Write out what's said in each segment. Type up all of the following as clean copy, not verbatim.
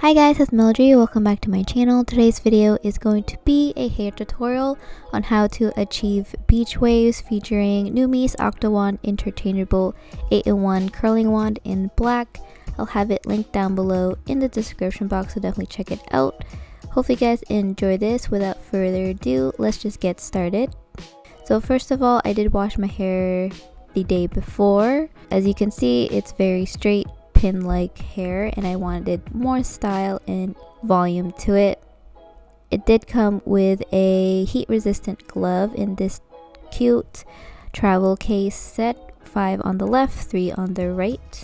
Hi guys, it's Mildred. Welcome back to my channel. Today's video is going to be a hair tutorial on how to achieve beach waves featuring NuMe's Octa Wand interchangeable 8-in-1 curling wand in black. I'll have it linked down below in the description box, so definitely check it out. Hopefully you guys enjoy this. Without further ado, let's just get started. So first of all, I did wash my hair the day before. As you can see, it's very straight pin-like hair and I wanted more style and volume to it. It did come with a heat-resistant glove in this cute travel case set, 5 on the left, 3 on the right.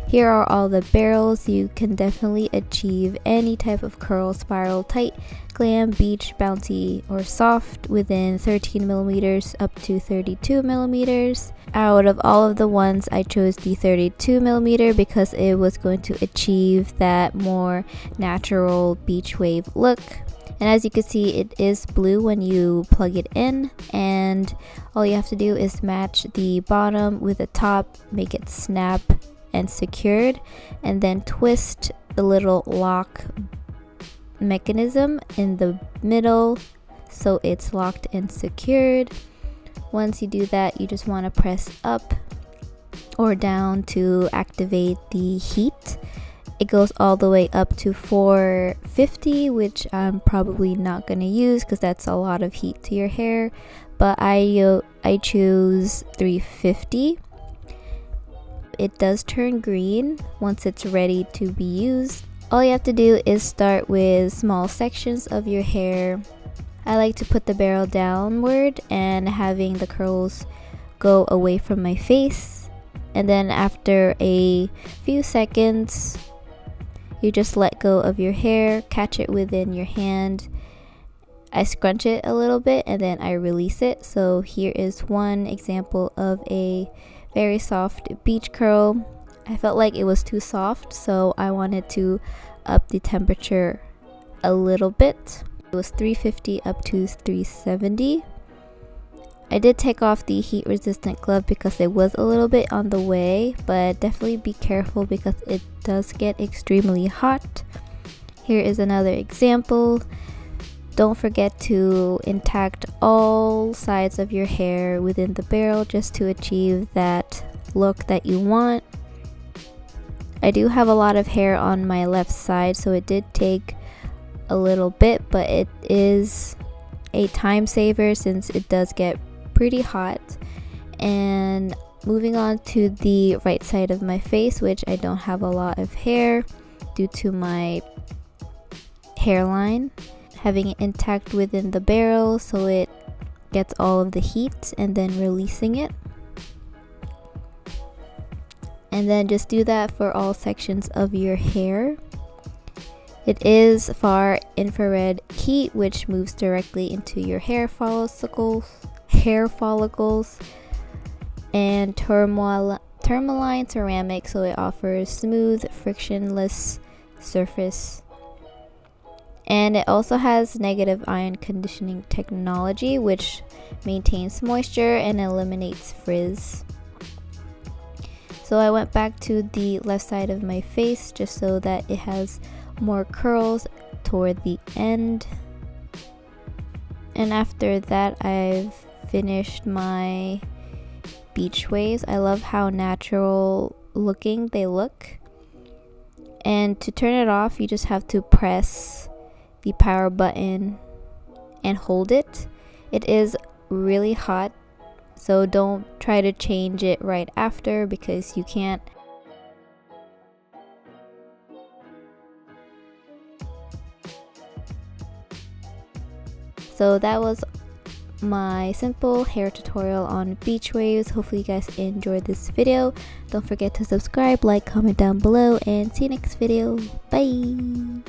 Here are all the barrels. You can definitely achieve any type of curl, spiral, tight, glam, beach, bouncy, or soft within 13mm up to 32mm. Out of all of the ones, I chose the 32mm because it was going to achieve that more natural beach wave look. And as you can see, it is blue when you plug it in, and all you have to do is match the bottom with the top, make it snap and secured, and then twist the little lock mechanism in the middle so it's locked and secured. Once you do that, you just want to press up or down to activate the heat. It goes all the way up to 450, which I'm probably not going to use because that's a lot of heat to your hair, but I choose 350. It does turn green once it's ready to be used. All you have to do is start with small sections of your hair. I like to put the barrel downward and having the curls go away from my face, and then after a few seconds you just let go of your hair, catch it within your hand. I scrunch it a little bit and then I release it. So here is one example of a very soft beach curl. I felt like it was too soft, so I wanted to up the temperature a little bit. It was 350 up to 370. I did take off the heat resistant glove because it was a little bit on the way, but definitely be careful because it does get extremely hot. Here is another example. Don't forget to intact all sides of your hair within the barrel just to achieve that look that you want. I do have a lot of hair on my left side, so it did take a little bit, but it is a time saver since it does get pretty hot. And moving on to the right side of my face, which I don't have a lot of hair due to my hairline. Having it intact within the barrel so it gets all of the heat, and then releasing it. And then just do that for all sections of your hair. It is far infrared heat, which moves directly into your hair follicles, and tourmaline ceramic, so it offers smooth, frictionless surface. And it also has negative ion conditioning technology, which maintains moisture and eliminates frizz. So I went back to the left side of my face just so that it has more curls toward the end. And after that, I've finished my beach waves. I love how natural looking they look. And to turn it off, you just have to press the power button and hold it. It is really hot, so don't try to change it right after because you can't. So that was my simple hair tutorial on beach waves. Hopefully you guys enjoyed this video. Don't forget to subscribe, like, comment down below, and see you next video. Bye.